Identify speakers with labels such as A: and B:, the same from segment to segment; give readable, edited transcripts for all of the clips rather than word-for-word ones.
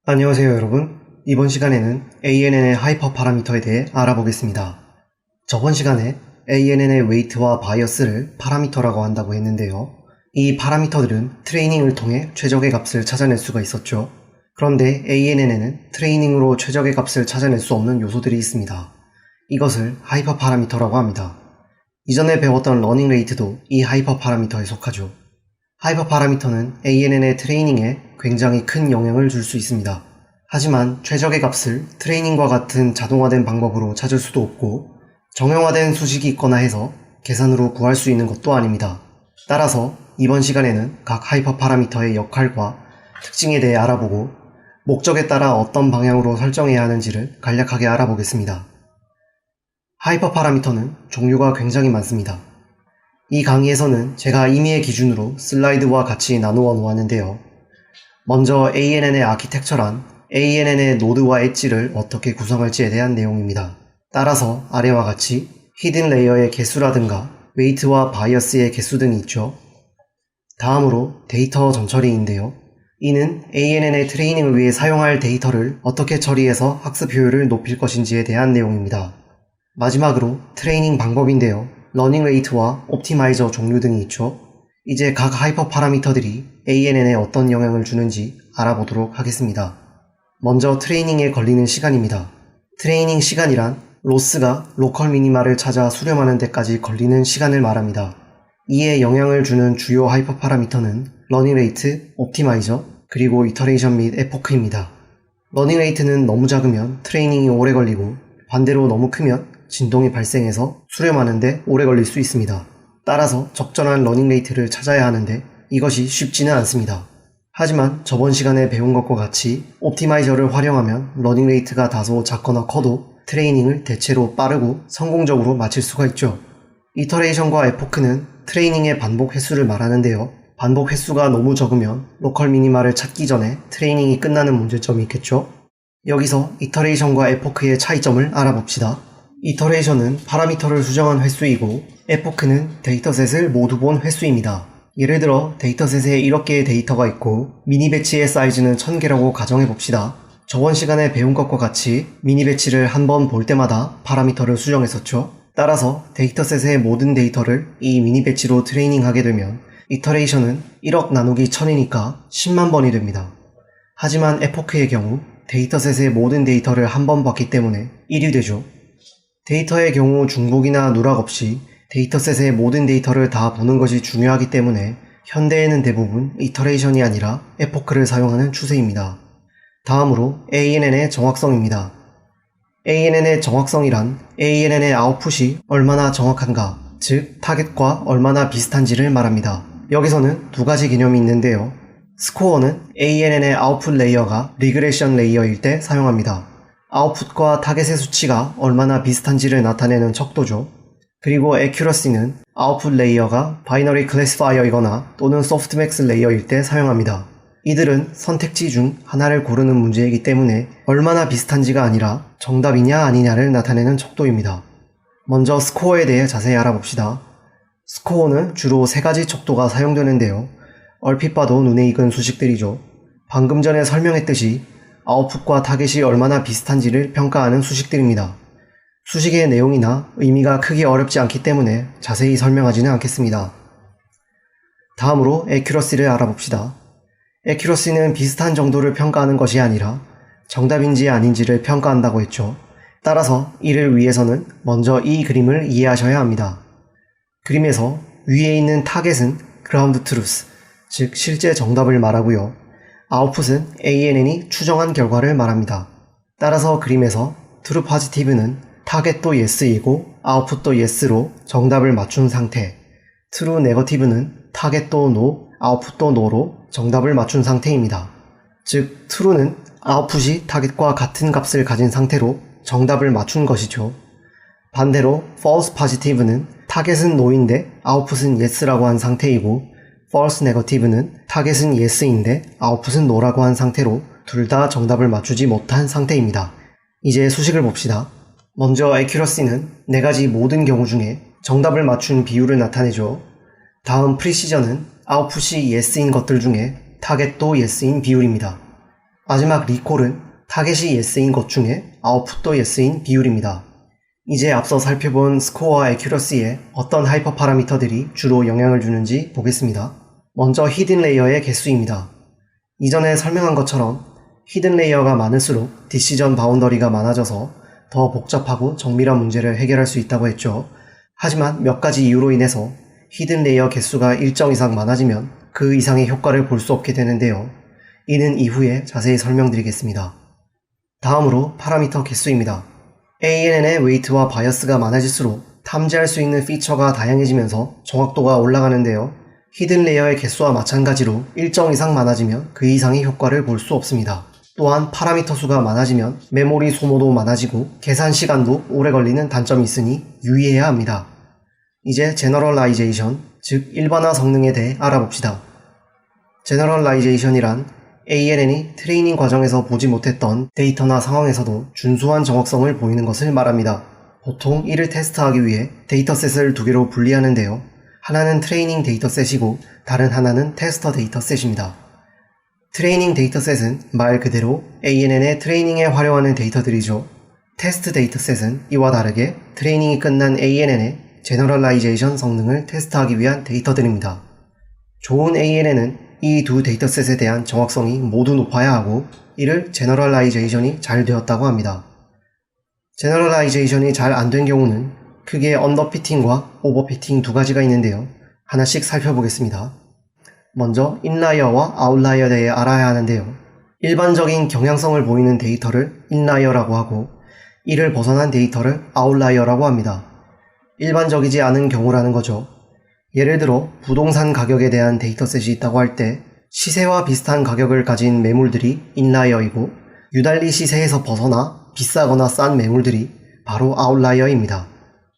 A: 안녕하세요 여러분. 이번 시간에는 ANN의 하이퍼 파라미터에 대해 알아보겠습니다. 저번 시간에 ANN의 웨이트와 바이어스를 파라미터라고 한다고 했는데요. 이 파라미터들은 트레이닝을 통해 최적의 값을 찾아낼 수가 있었죠. 그런데 ANN에는 트레이닝으로 최적의 값을 찾아낼 수 없는 요소들이 있습니다. 이것을 하이퍼 파라미터라고 합니다. 이전에 배웠던 러닝 레이트도 이 하이퍼 파라미터에 속하죠. 하이퍼 파라미터는 ANN의 트레이닝에 굉장히 큰 영향을 줄 수 있습니다. 하지만 최적의 값을 트레이닝과 같은 자동화된 방법으로 찾을 수도 없고 정형화된 수식이 있거나 해서 계산으로 구할 수 있는 것도 아닙니다. 따라서 이번 시간에는 각 하이퍼 파라미터의 역할과 특징에 대해 알아보고 목적에 따라 어떤 방향으로 설정해야 하는지를 간략하게 알아보겠습니다. 하이퍼 파라미터는 종류가 굉장히 많습니다. 이 강의에서는 제가 임의의 기준으로 슬라이드와 같이 나누어 놓았는데요. 먼저 ANN의 아키텍처란 ANN의 노드와 엣지를 어떻게 구성할지에 대한 내용입니다. 따라서 아래와 같이 히든 레이어의 개수라든가 웨이트와 바이어스의 개수 등이 있죠. 다음으로 데이터 전처리인데요. 이는 ANN의 트레이닝을 위해 사용할 데이터를 어떻게 처리해서 학습 효율을 높일 것인지에 대한 내용입니다. 마지막으로 트레이닝 방법인데요. 러닝 레이트와 옵티마이저 종류 등이 있죠. 이제 각 하이퍼 파라미터들이 ANN에 어떤 영향을 주는지 알아보도록 하겠습니다. 먼저 트레이닝에 걸리는 시간입니다. 트레이닝 시간이란 로스가 로컬 미니마를 찾아 수렴하는 데까지 걸리는 시간을 말합니다. 이에 영향을 주는 주요 하이퍼 파라미터는 러닝 레이트, 옵티마이저, 그리고 이터레이션 및 에포크입니다. 러닝 레이트는 너무 작으면 트레이닝이 오래 걸리고 반대로 너무 크면 진동이 발생해서 수렴하는데 오래 걸릴 수 있습니다. 따라서 적절한 러닝 레이트를 찾아야 하는데 이것이 쉽지는 않습니다. 하지만 저번 시간에 배운 것과 같이 옵티마이저를 활용하면 러닝 레이트가 다소 작거나 커도 트레이닝을 대체로 빠르고 성공적으로 마칠 수가 있죠. 이터레이션과 에포크는 트레이닝의 반복 횟수를 말하는데요. 반복 횟수가 너무 적으면 로컬 미니마를 찾기 전에 트레이닝이 끝나는 문제점이 있겠죠. 여기서 이터레이션과 에포크의 차이점을 알아봅시다. 이터레이션은 파라미터를 수정한 횟수이고 에포크는 데이터셋을 모두 본 횟수입니다. 예를 들어 데이터셋에 1억 개의 데이터가 있고 미니 배치의 사이즈는 1000개라고 가정해봅시다. 저번 시간에 배운 것과 같이 미니 배치를 한 번 볼 때마다 파라미터를 수정했었죠. 따라서 데이터셋의 모든 데이터를 이 미니 배치로 트레이닝하게 되면 이터레이션은 1억 나누기 1000이니까 10만 번이 됩니다. 하지만 에포크의 경우 데이터셋의 모든 데이터를 한 번 봤기 때문에 1이 되죠. 데이터의 경우 중복이나 누락 없이 데이터셋의 모든 데이터를 다 보는 것이 중요하기 때문에 현대에는 대부분 이터레이션이 아니라 에포크를 사용하는 추세입니다. 다음으로 ANN의 정확성입니다. ANN의 정확성이란 ANN의 아웃풋이 얼마나 정확한가, 즉 타겟과 얼마나 비슷한지를 말합니다. 여기서는 두 가지 개념이 있는데요. 스코어는 ANN의 아웃풋 레이어가 리그레션 레이어일 때 사용합니다. 아웃풋과 타겟의 수치가 얼마나 비슷한지를 나타내는 척도죠. 그리고 애큐러시는 아웃풋 레이어가 바이너리 클래시파이어이거나 또는 소프트맥스 레이어일 때 사용합니다. 이들은 선택지 중 하나를 고르는 문제이기 때문에 얼마나 비슷한지가 아니라 정답이냐 아니냐를 나타내는 척도입니다. 먼저 스코어에 대해 자세히 알아봅시다. 스코어는 주로 세 가지 척도가 사용되는데요. 얼핏 봐도 눈에 익은 수식들이죠. 방금 전에 설명했듯이 아웃풋과 타겟이 얼마나 비슷한지를 평가하는 수식들입니다. 수식의 내용이나 의미가 크게 어렵지 않기 때문에 자세히 설명하지는 않겠습니다. 다음으로 애큐러시를 알아봅시다. 애큐러시는 비슷한 정도를 평가하는 것이 아니라 정답인지 아닌지를 평가한다고 했죠. 따라서 이를 위해서는 먼저 이 그림을 이해하셔야 합니다. 그림에서 위에 있는 타겟은 그라운드 트루스, 즉 실제 정답을 말하고요. 아웃풋은 ANN이 추정한 결과를 말합니다. 따라서 그림에서 true positive는 타겟도 yes이고 아웃풋도 yes로 정답을 맞춘 상태, true negative는 타겟도 no, 아웃풋도 no로 정답을 맞춘 상태입니다. 즉 true는 아웃풋이 타겟과 같은 값을 가진 상태로 정답을 맞춘 것이죠. 반대로 false positive는 타겟은 no인데 아웃풋은 yes라고 한 상태이고 false negative는 타겟은 yes인데 아웃풋은 no라고 한 상태로 둘 다 정답을 맞추지 못한 상태입니다. 이제 수식을 봅시다. 먼저 accuracy는 네 가지 모든 경우 중에 정답을 맞춘 비율을 나타내죠. 다음 프리시전은 아웃풋이 yes인 것들 중에 타겟도 yes인 비율입니다. 마지막 리콜은 타겟이 yes인 것 중에 아웃풋도 yes인 비율입니다. 이제 앞서 살펴본 스코어와 애큐러시에 어떤 하이퍼 파라미터들이 주로 영향을 주는지 보겠습니다. 먼저 히든 레이어의 개수입니다. 이전에 설명한 것처럼 히든 레이어가 많을수록 디시전 바운더리가 많아져서 더 복잡하고 정밀한 문제를 해결할 수 있다고 했죠. 하지만 몇 가지 이유로 인해서 히든 레이어 개수가 일정 이상 많아지면 그 이상의 효과를 볼 수 없게 되는데요. 이는 이후에 자세히 설명드리겠습니다. 다음으로 파라미터 개수입니다. ANN의 웨이트와 바이어스가 많아질수록 탐지할 수 있는 피처가 다양해지면서 정확도가 올라가는데요. 히든 레이어의 개수와 마찬가지로 일정 이상 많아지면 그 이상의 효과를 볼 수 없습니다. 또한 파라미터 수가 많아지면 메모리 소모도 많아지고 계산 시간도 오래 걸리는 단점이 있으니 유의해야 합니다. 이제 제너럴라이제이션, 즉 일반화 성능에 대해 알아봅시다. 제너럴라이제이션이란 ANN이 트레이닝 과정에서 보지 못했던 데이터나 상황에서도 준수한 정확성을 보이는 것을 말합니다. 보통 이를 테스트하기 위해 데이터셋을 두 개로 분리하는데요. 하나는 트레이닝 데이터셋이고 다른 하나는 테스터 데이터셋입니다. 트레이닝 데이터셋은 말 그대로 ANN의 트레이닝에 활용하는 데이터들이죠. 테스트 데이터셋은 이와 다르게 트레이닝이 끝난 ANN의 제너럴라이제이션 성능을 테스트하기 위한 데이터들입니다. 좋은 ANN은 이 두 데이터셋에 대한 정확성이 모두 높아야 하고 이를 제너럴라이제이션이 잘 되었다고 합니다. 제너럴라이제이션이 잘 안 된 경우는 크게 언더피팅과 오버피팅 두 가지가 있는데요. 하나씩 살펴보겠습니다. 먼저 인라이어와 아웃라이어에 대해 알아야 하는데요. 일반적인 경향성을 보이는 데이터를 인라이어라고 하고 이를 벗어난 데이터를 아웃라이어라고 합니다. 일반적이지 않은 경우라는 거죠. 예를 들어 부동산 가격에 대한 데이터셋이 있다고 할 때 시세와 비슷한 가격을 가진 매물들이 인라이어이고 유달리 시세에서 벗어나 비싸거나 싼 매물들이 바로 아웃라이어입니다.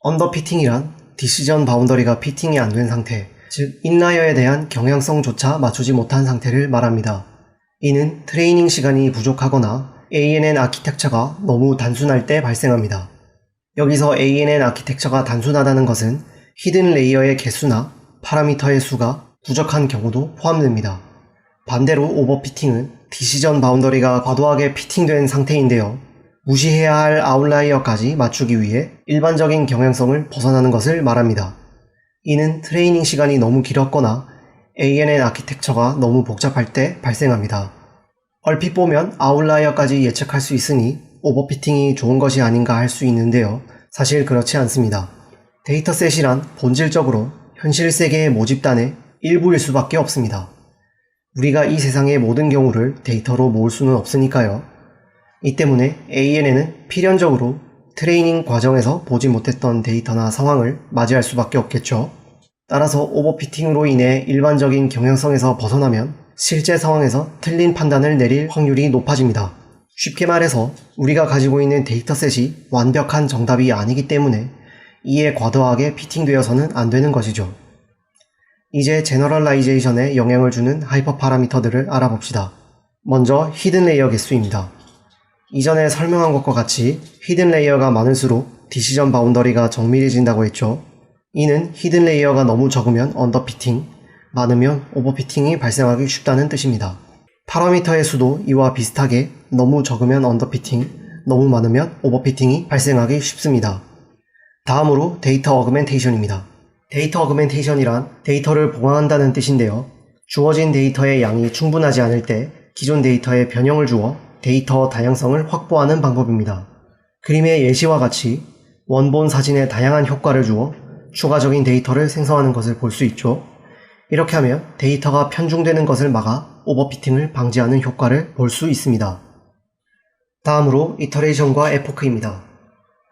A: 언더피팅이란 디시전 바운더리가 피팅이 안 된 상태, 즉 인라이어에 대한 경향성조차 맞추지 못한 상태를 말합니다. 이는 트레이닝 시간이 부족하거나 ANN 아키텍처가 너무 단순할 때 발생합니다. 여기서 ANN 아키텍처가 단순하다는 것은 히든 레이어의 개수나 파라미터의 수가 부족한 경우도 포함됩니다. 반대로 오버피팅은 디시전 바운더리가 과도하게 피팅된 상태인데요. 무시해야 할 아웃라이어까지 맞추기 위해 일반적인 경향성을 벗어나는 것을 말합니다. 이는 트레이닝 시간이 너무 길었거나 ANN 아키텍처가 너무 복잡할 때 발생합니다. 얼핏 보면 아웃라이어까지 예측할 수 있으니 오버피팅이 좋은 것이 아닌가 할 수 있는데요. 사실 그렇지 않습니다. 데이터셋이란 본질적으로 현실 세계의 모집단의 일부일 수밖에 없습니다. 우리가 이 세상의 모든 경우를 데이터로 모을 수는 없으니까요. 이 때문에 ANN은 필연적으로 트레이닝 과정에서 보지 못했던 데이터나 상황을 맞이할 수밖에 없겠죠. 따라서 오버피팅으로 인해 일반적인 경향성에서 벗어나면 실제 상황에서 틀린 판단을 내릴 확률이 높아집니다. 쉽게 말해서 우리가 가지고 있는 데이터셋이 완벽한 정답이 아니기 때문에 이에 과도하게 피팅되어서는 안 되는 것이죠. 이제 제너럴라이제이션에 영향을 주는 하이퍼 파라미터들을 알아봅시다. 먼저 히든 레이어 개수입니다. 이전에 설명한 것과 같이 히든 레이어가 많을수록 디시전 바운더리가 정밀해진다고 했죠. 이는 히든 레이어가 너무 적으면 언더피팅, 많으면 오버피팅이 발생하기 쉽다는 뜻입니다. 파라미터의 수도 이와 비슷하게 너무 적으면 언더피팅, 너무 많으면 오버피팅이 발생하기 쉽습니다. 다음으로 데이터 어그멘테이션입니다. 데이터 어그멘테이션이란 데이터를 보강한다는 뜻인데요. 주어진 데이터의 양이 충분하지 않을 때 기존 데이터에 변형을 주어 데이터 다양성을 확보하는 방법입니다. 그림의 예시와 같이 원본 사진에 다양한 효과를 주어 추가적인 데이터를 생성하는 것을 볼 수 있죠. 이렇게 하면 데이터가 편중되는 것을 막아 오버피팅을 방지하는 효과를 볼 수 있습니다. 다음으로 이터레이션과 에포크입니다.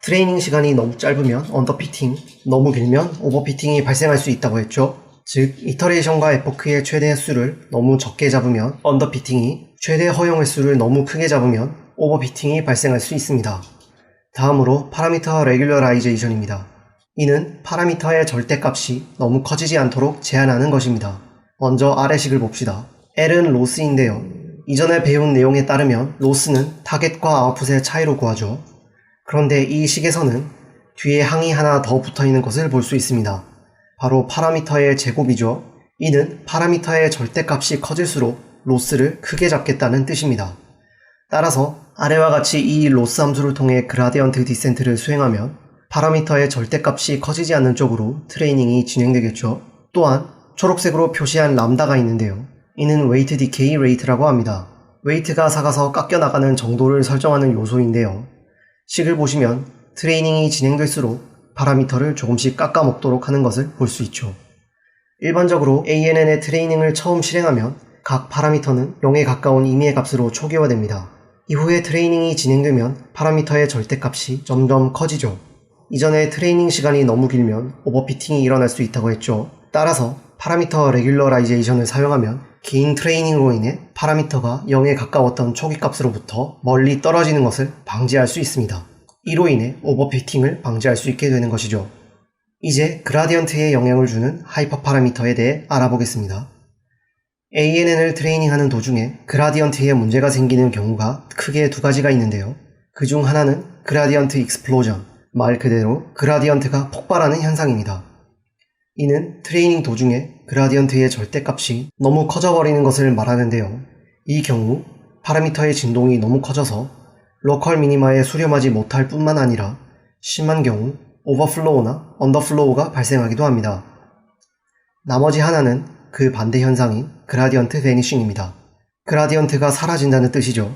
A: 트레이닝 시간이 너무 짧으면 언더피팅, 너무 길면 오버피팅이 발생할 수 있다고 했죠. 즉, 이터레이션과 에포크의 최대 횟수를 너무 적게 잡으면 언더피팅이, 최대 허용 횟수를 너무 크게 잡으면 오버피팅이 발생할 수 있습니다. 다음으로 파라미터 레귤러라이제이션입니다. 이는 파라미터의 절대값이 너무 커지지 않도록 제한하는 것입니다. 먼저 아래식을 봅시다. L은 로스인데요. 이전에 배운 내용에 따르면 로스는 타겟과 아웃풋의 차이로 구하죠. 그런데 이 식에서는 뒤에 항이 하나 더 붙어있는 것을 볼 수 있습니다. 바로 파라미터의 제곱이죠. 이는 파라미터의 절대값이 커질수록 로스를 크게 잡겠다는 뜻입니다. 따라서 아래와 같이 이 로스 함수를 통해 그라디언트 디센트를 수행하면 파라미터의 절대값이 커지지 않는 쪽으로 트레이닝이 진행되겠죠. 또한 초록색으로 표시한 람다가 있는데요. 이는 웨이트 디케이 레이트라고 합니다. 웨이트가 작아서 깎여나가는 정도를 설정하는 요소인데요. 식을 보시면 트레이닝이 진행될수록 파라미터를 조금씩 깎아먹도록 하는 것을 볼 수 있죠. 일반적으로 ANN의 트레이닝을 처음 실행하면 각 파라미터는 0에 가까운 임의의 값으로 초기화됩니다. 이후에 트레이닝이 진행되면 파라미터의 절대값이 점점 커지죠. 이전에 트레이닝 시간이 너무 길면 오버피팅이 일어날 수 있다고 했죠. 따라서 파라미터 레귤러라이제이션을 사용하면 긴 트레이닝으로 인해 파라미터가 0에 가까웠던 초기값으로부터 멀리 떨어지는 것을 방지할 수 있습니다. 이로 인해 오버피팅을 방지할 수 있게 되는 것이죠. 이제 그라디언트에 영향을 주는 하이퍼 파라미터에 대해 알아보겠습니다. ANN을 트레이닝하는 도중에 그라디언트에 문제가 생기는 경우가 크게 두 가지가 있는데요. 그 중 하나는 그라디언트 익스플로전, 말 그대로 그라디언트가 폭발하는 현상입니다. 이는 트레이닝 도중에 그라디언트의 절대값이 너무 커져버리는 것을 말하는데요. 이 경우 파라미터의 진동이 너무 커져서 로컬 미니마에 수렴하지 못할 뿐만 아니라 심한 경우 오버플로우나 언더플로우가 발생하기도 합니다. 나머지 하나는 그 반대 현상인 그라디언트 베니싱입니다. 그라디언트가 사라진다는 뜻이죠.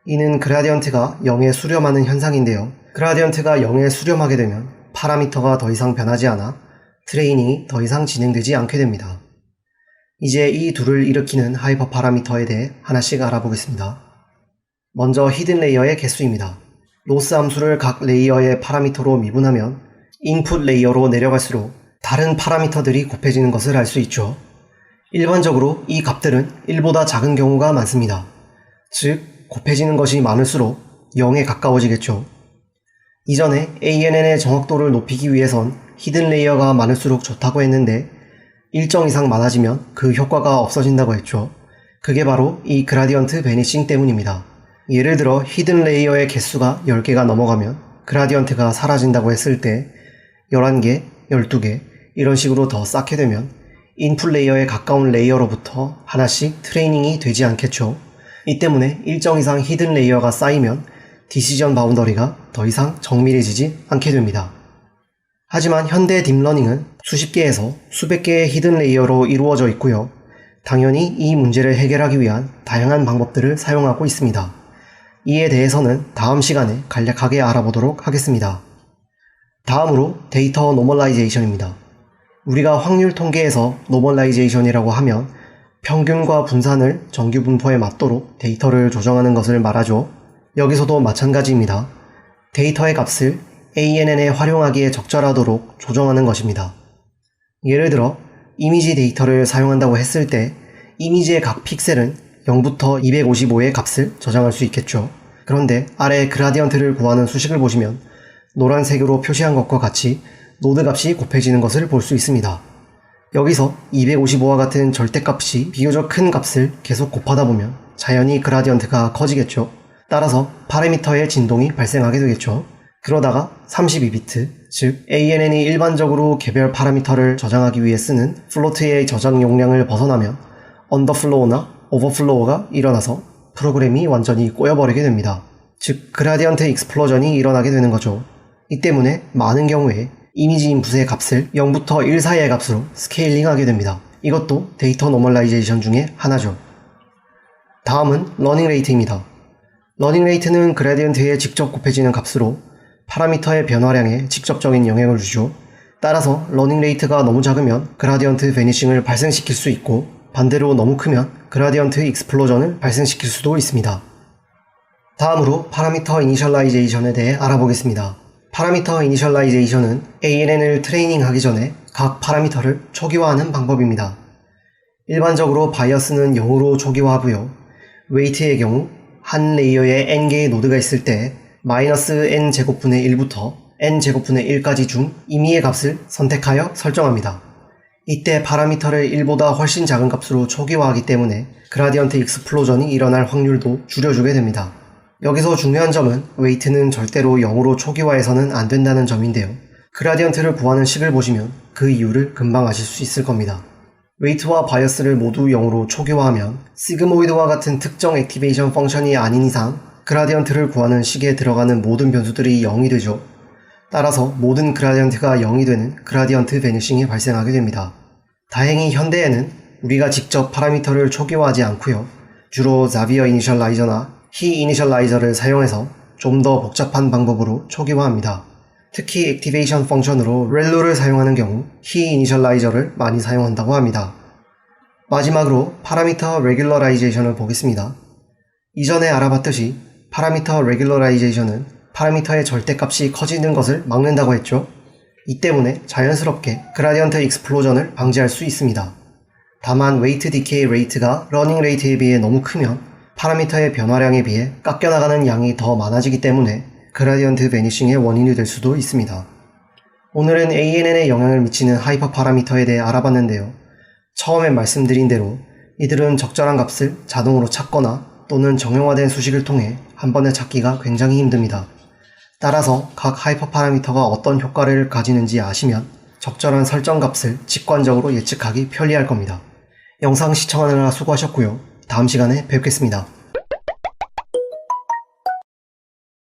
A: 이는 그라디언트가 0에 수렴하는 현상인데요. 그라디언트가 0에 수렴하게 되면 파라미터가 더 이상 변하지 않아 트레이닝이 더 이상 진행되지 않게 됩니다. 이제 이 둘을 일으키는 하이퍼 파라미터에 대해 하나씩 알아보겠습니다. 먼저 히든 레이어의 개수입니다. 로스 함수를 각 레이어의 파라미터로 미분하면 인풋 레이어로 내려갈수록 다른 파라미터들이 곱해지는 것을 알 수 있죠. 일반적으로 이 값들은 1보다 작은 경우가 많습니다. 즉, 곱해지는 것이 많을수록 0에 가까워지겠죠. 이전에 ANN의 정확도를 높이기 위해선 히든 레이어가 많을수록 좋다고 했는데 일정 이상 많아지면 그 효과가 없어진다고 했죠. 그게 바로 이 그라디언트 베니싱 때문입니다. 예를 들어 히든 레이어의 개수가 10개가 넘어가면 그라디언트가 사라진다고 했을 때 11개, 12개 이런 식으로 더 쌓게 되면 인풋 레이어에 가까운 레이어로부터 하나씩 트레이닝이 되지 않겠죠. 이 때문에 일정 이상 히든 레이어가 쌓이면 디시전 바운더리가 더 이상 정밀해지지 않게 됩니다. 하지만 현대 딥러닝은 수십 개에서 수백 개의 히든 레이어로 이루어져 있고요. 당연히 이 문제를 해결하기 위한 다양한 방법들을 사용하고 있습니다. 이에 대해서는 다음 시간에 간략하게 알아보도록 하겠습니다. 다음으로 데이터 노멀라이제이션입니다. 우리가 확률 통계에서 노멀라이제이션이라고 하면 평균과 분산을 정규 분포에 맞도록 데이터를 조정하는 것을 말하죠. 여기서도 마찬가지입니다. 데이터의 값을 ANN에 활용하기에 적절하도록 조정하는 것입니다. 예를 들어 이미지 데이터를 사용한다고 했을 때 이미지의 각 픽셀은 0부터 255의 값을 저장할 수 있겠죠. 그런데 아래 그라디언트를 구하는 수식을 보시면 노란색으로 표시한 것과 같이 노드 값이 곱해지는 것을 볼 수 있습니다. 여기서 255와 같은 절대값이 비교적 큰 값을 계속 곱하다 보면 자연히 그라디언트가 커지겠죠. 따라서 파라미터의 진동이 발생하게 되겠죠. 그러다가 32비트, 즉 ANN이 일반적으로 개별 파라미터를 저장하기 위해 쓰는 플로트의 저장 용량을 벗어나면 언더플로우나 오버플로우가 일어나서 프로그램이 완전히 꼬여버리게 됩니다. 즉 그라디언트 익스플로전이 일어나게 되는 거죠. 이 때문에 많은 경우에 이미지 인풋의 값을 0부터 1 사이의 값으로 스케일링하게 됩니다. 이것도 데이터 노멀라이제이션 중에 하나죠. 다음은 러닝 레이트입니다. 러닝 레이트는 그라디언트에 직접 곱해지는 값으로 파라미터의 변화량에 직접적인 영향을 주죠. 따라서 러닝 레이트가 너무 작으면 그라디언트 베니싱을 발생시킬 수 있고 반대로 너무 크면 그라디언트 익스플로전을 발생시킬 수도 있습니다. 다음으로 파라미터 이니셜라이제이션에 대해 알아보겠습니다. 파라미터 이니셜라이제이션은 ANN을 트레이닝하기 전에 각 파라미터를 초기화하는 방법입니다. 일반적으로 바이어스는 0으로 초기화하고요. 웨이트의 경우 한 레이어에 n개의 노드가 있을 때 -n제곱분의 1부터 n제곱분의 1까지 중 임의의 값을 선택하여 설정합니다. 이때 파라미터를 1보다 훨씬 작은 값으로 초기화하기 때문에 그라디언트 익스플로전이 일어날 확률도 줄여주게 됩니다. 여기서 중요한 점은 웨이트는 절대로 0으로 초기화해서는 안 된다는 점인데요. 그라디언트를 구하는 식을 보시면 그 이유를 금방 아실 수 있을 겁니다. 웨이트와 바이어스를 모두 0으로 초기화하면 시그모이드와 같은 특정 액티베이션 펑션이 아닌 이상 그라디언트를 구하는 식에 들어가는 모든 변수들이 0이 되죠. 따라서 모든 그라디언트가 0이 되는 그라디언트 베니싱이 발생하게 됩니다. 다행히 현대에는 우리가 직접 파라미터를 초기화하지 않고요. 주로 자비어 이니셜라이저나 히 이니셜라이저를 사용해서 좀 더 복잡한 방법으로 초기화합니다. 특히 액티베이션 펑션으로 렐로를 사용하는 경우 히 이니셜라이저를 많이 사용한다고 합니다. 마지막으로 파라미터 레귤러라이제이션을 보겠습니다. 이전에 알아봤듯이 파라미터 레귤러라이제이션은 파라미터의 절대값이 커지는 것을 막는다고 했죠. 이 때문에 자연스럽게 그라디언트 익스플로전을 방지할 수 있습니다. 다만 웨이트 디케이 레이트가 러닝 레이트에 비해 너무 크면 파라미터의 변화량에 비해 깎여나가는 양이 더 많아지기 때문에 그라디언트 베니싱의 원인이 될 수도 있습니다. 오늘은 ANN에 영향을 미치는 하이퍼 파라미터에 대해 알아봤는데요. 처음에 말씀드린 대로 이들은 적절한 값을 자동으로 찾거나 또는 정형화된 수식을 통해 한 번에 찾기가 굉장히 힘듭니다. 따라서 각 하이퍼 파라미터가 어떤 효과를 가지는지 아시면 적절한 설정 값을 직관적으로 예측하기 편리할 겁니다. 영상 시청하느라 수고하셨고요. 다음 시간에 뵙겠습니다.